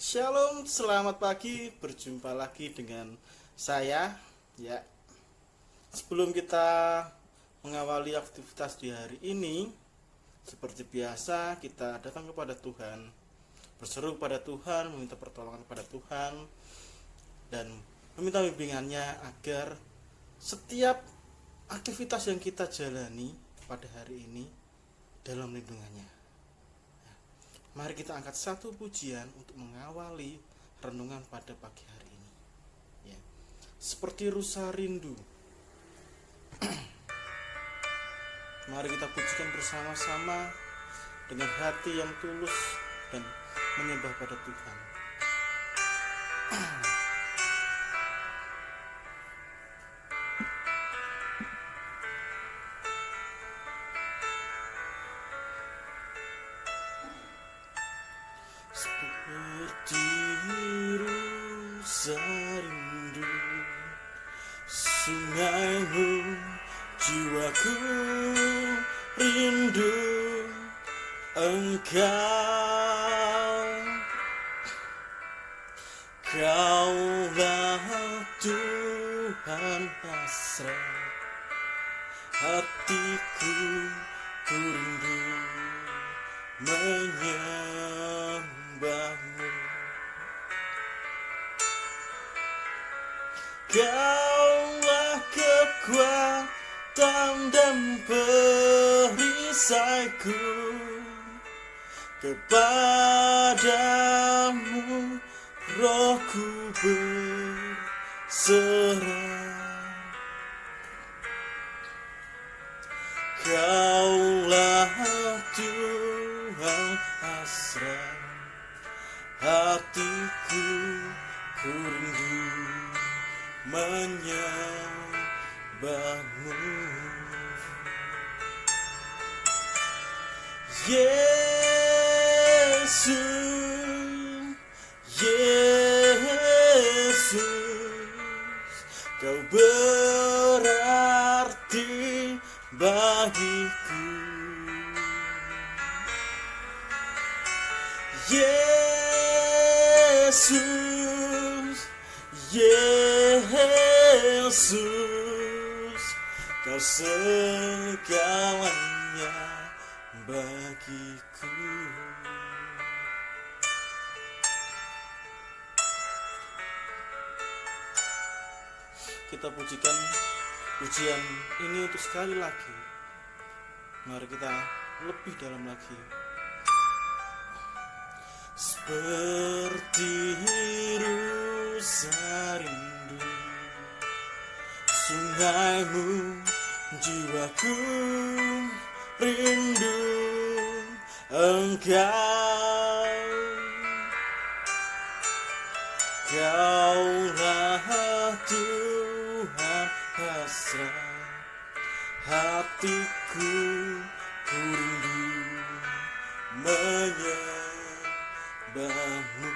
Shalom, selamat pagi. Berjumpa lagi dengan saya. Ya, sebelum kita mengawali aktivitas di hari ini, seperti biasa kita datang kepada Tuhan, berseru kepada Tuhan, meminta pertolongan kepada Tuhan, dan meminta bimbingannya agar setiap aktivitas yang kita jalani pada hari ini dalam lindungannya. Mari kita angkat satu pujian untuk mengawali renungan pada pagi hari ini. Ya. Seperti rusa rindu. Mari kita pujikan bersama-sama dengan hati yang tulus dan menyembah pada Tuhan. Seperti rusa rindu sungaimu, jiwaku rindu Engkau. Kaulah Tuhan hasrat hatiku, ku rindu menyembahmu. Kaulah kekuatan dan perisaiku, kepadamu rohku berserah. Kaulah Tuhan hasrat hatiku, ku rindu menyembahmu. Yesus, Yesus, Kau berarti bagiku. Yesus, Yesus, Kau segalanya bagiku. Kita pujikan pujian ini untuk sekali lagi. Mari kita lebih dalam lagi. Seperti rusa rindu sungaimu, jiwaku rindu Engkau. Kaulah Tuhan hasrat hatiku, ku rindu menyembahmu.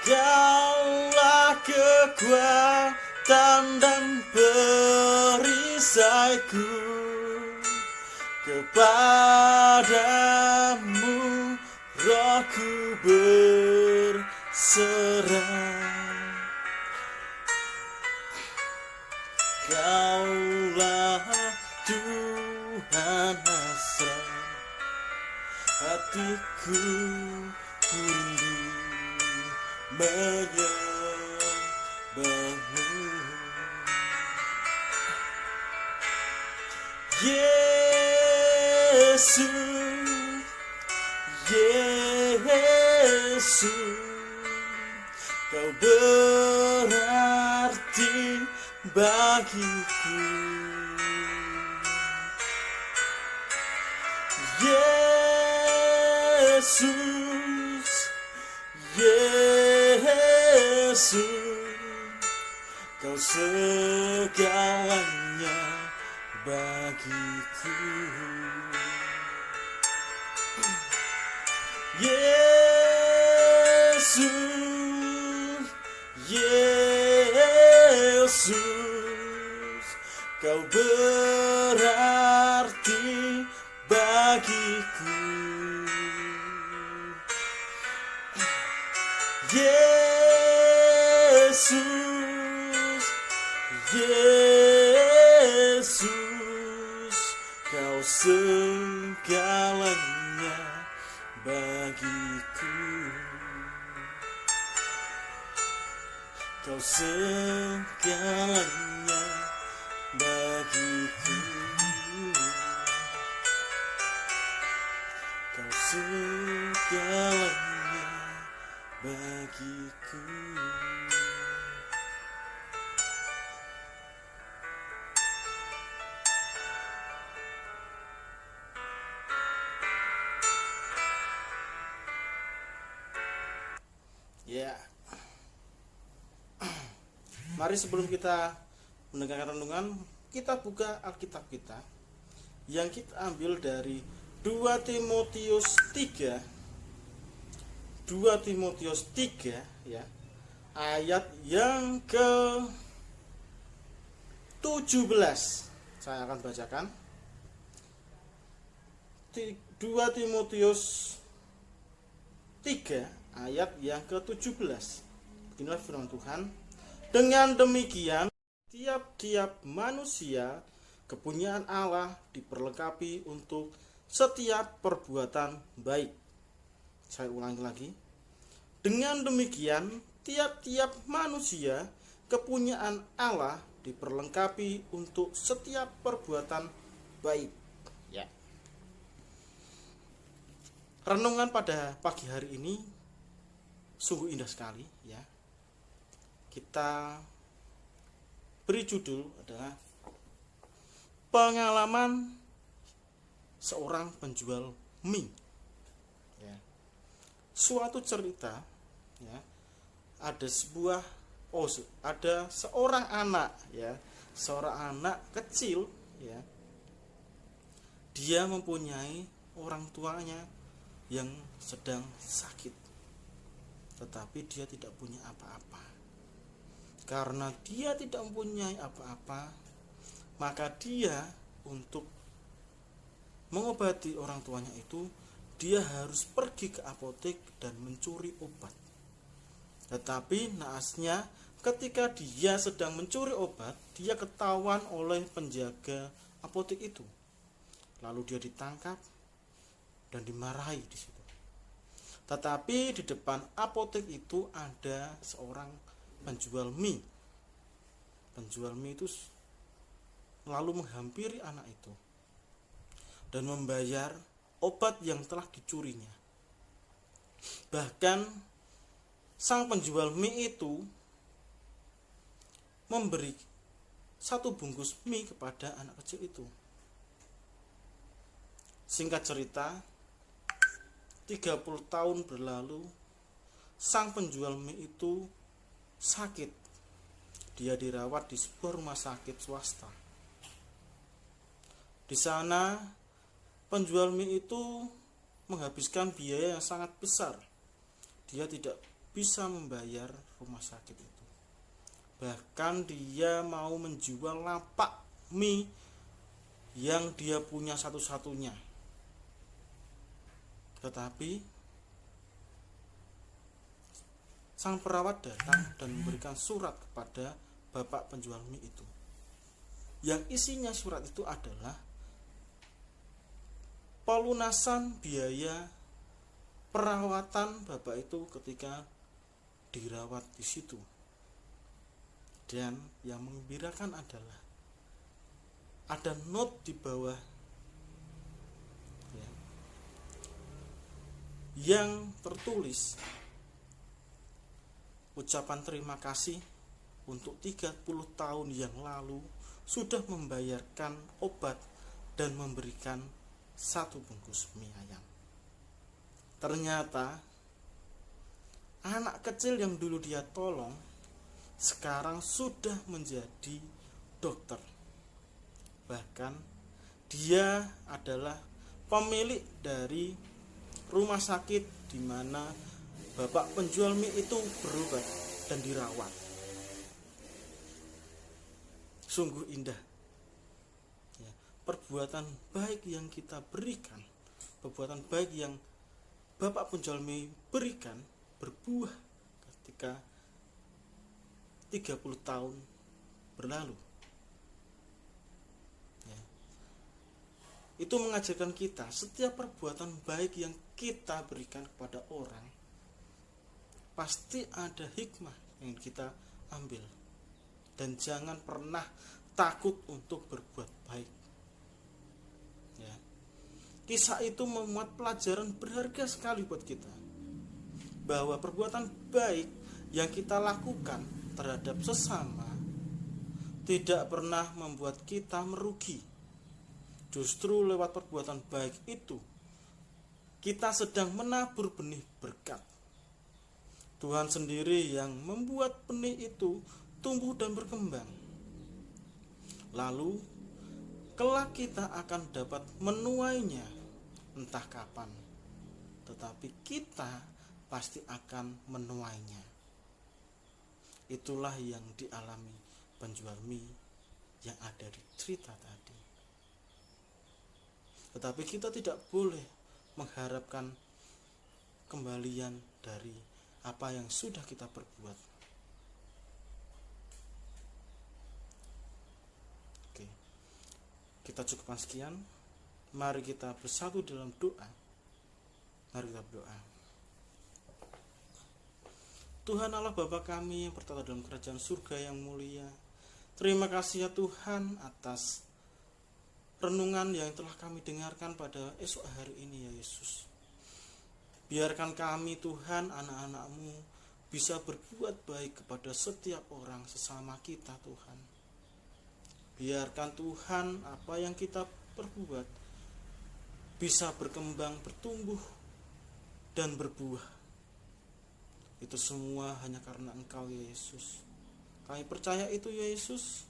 Kaulah kekuatan dan perisaiku, kepadamu rohku berserah. Kaulah Tuhan hasrat hatiku, ku rindu menyembahmu. Yesus, Yesus, Kau berarti bagiku. Yesus, Yesus, Kau segalanya bagiku. Yesus, Yesus, Kau berarti bagiku. Yesus, Yesus, kau segalanya bagiku, kau segalanya bagiku, kau segalanya bagiku. Ya, mari sebelum kita mendengarkan renungan, kita buka Alkitab kita yang kita ambil dari 2 Timotius 3 ya, ayat yang ke 17. Saya akan bacakan 2 Timotius 3 ayat yang ke-17. Beginilah firman Tuhan. Dengan demikian, tiap-tiap manusia kepunyaan Allah diperlengkapi untuk setiap perbuatan baik. Saya ulangi lagi. Dengan demikian, tiap-tiap manusia kepunyaan Allah diperlengkapi untuk setiap perbuatan baik. Ya. Renungan pada pagi hari ini sungguh indah sekali ya. Kita beri judul adalah pengalaman seorang penjual mie ya. Suatu cerita ya, ada seorang anak ya, seorang anak kecil ya. Dia mempunyai orang tuanya yang sedang sakit, tetapi dia tidak punya apa-apa. Karena dia tidak mempunyai apa-apa, maka dia untuk mengobati orang tuanya itu, dia harus pergi ke apotek dan mencuri obat. Tetapi naasnya, ketika dia sedang mencuri obat, dia ketahuan oleh penjaga apotek itu. Lalu dia ditangkap dan dimarahi di situ. Tetapi di depan apotek itu ada seorang penjual mie. Penjual mie itu lalu menghampiri anak itu dan membayar obat yang telah dicurinya. Bahkan sang penjual mie itu memberi 1 bungkus mie kepada anak kecil itu. Singkat cerita, 30 tahun berlalu, sang penjual mie itu sakit. Dia dirawat di sebuah rumah sakit swasta. Di sana, penjual mie itu menghabiskan biaya yang sangat besar. Dia tidak bisa membayar rumah sakit itu. Bahkan dia mau menjual lapak mie yang dia punya satu-satunya. Tetapi sang perawat datang dan memberikan surat kepada bapak penjual mie itu. Yang isinya surat itu adalah pelunasan biaya perawatan bapak itu ketika dirawat di situ. Dan yang menggembirakan adalah ada note di bawah ya, yang tertulis ucapan terima kasih untuk 30 tahun yang lalu sudah membayarkan obat dan memberikan 1 bungkus mie ayam. Ternyata anak kecil yang dulu dia tolong sekarang sudah menjadi dokter. Bahkan dia adalah pemilik dari rumah sakit di mana bapak penjual mie itu berobat dan dirawat. Sungguh indah ya, perbuatan baik yang kita berikan, perbuatan baik yang bapak penjual mie berikan berbuah ketika 30 tahun berlalu. Ya. Itu mengajarkan kita setiap perbuatan baik yang kita berikan kepada orang, pasti ada hikmah yang kita ambil. Dan jangan pernah takut untuk berbuat baik. Ya. Kisah itu memuat pelajaran berharga sekali buat kita, bahwa perbuatan baik yang kita lakukan terhadap sesama tidak pernah membuat kita merugi. Justru lewat perbuatan baik itu kita sedang menabur benih berkat. Tuhan sendiri yang membuat benih itu tumbuh dan berkembang. Lalu kelak kita akan dapat menuainya entah kapan, tetapi kita pasti akan menuainya. Itulah yang dialami penjual mie yang ada di cerita tadi. Tetapi kita tidak boleh mengharapkan kembalian dari apa yang sudah kita perbuat. Oke, kita cukupkan sekian. Mari kita bersatu dalam doa. Mari kita berdoa. Tuhan Allah Bapa kami yang bertata dalam kerajaan surga yang mulia, terima kasih ya Tuhan atas renungan yang telah kami dengarkan pada esok hari ini ya Yesus. Biarkan kami Tuhan, anak-anak-Mu, bisa berbuat baik kepada setiap orang sesama kita Tuhan. Biarkan Tuhan apa yang kita perbuat bisa berkembang, bertumbuh, dan berbuah. Itu semua hanya karena Engkau ya Yesus. Kami percaya itu ya Yesus.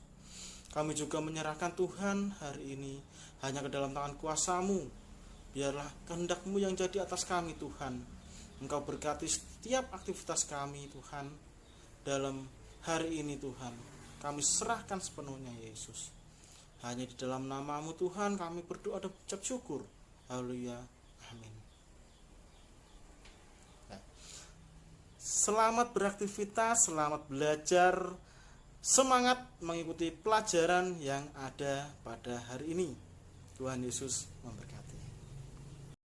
Kami juga menyerahkan Tuhan hari ini hanya ke dalam tangan kuasa-Mu. Biarlah kehendak-Mu yang jadi atas kami Tuhan. Engkau berkati setiap aktivitas kami Tuhan dalam hari ini Tuhan. Kami serahkan sepenuhnya Yesus. Hanya di dalam nama-Mu Tuhan kami berdoa dan ucap syukur. Haleluya. Amin. Selamat beraktivitas, selamat belajar, semangat mengikuti pelajaran yang ada pada hari ini. Tuhan Yesus memberkati.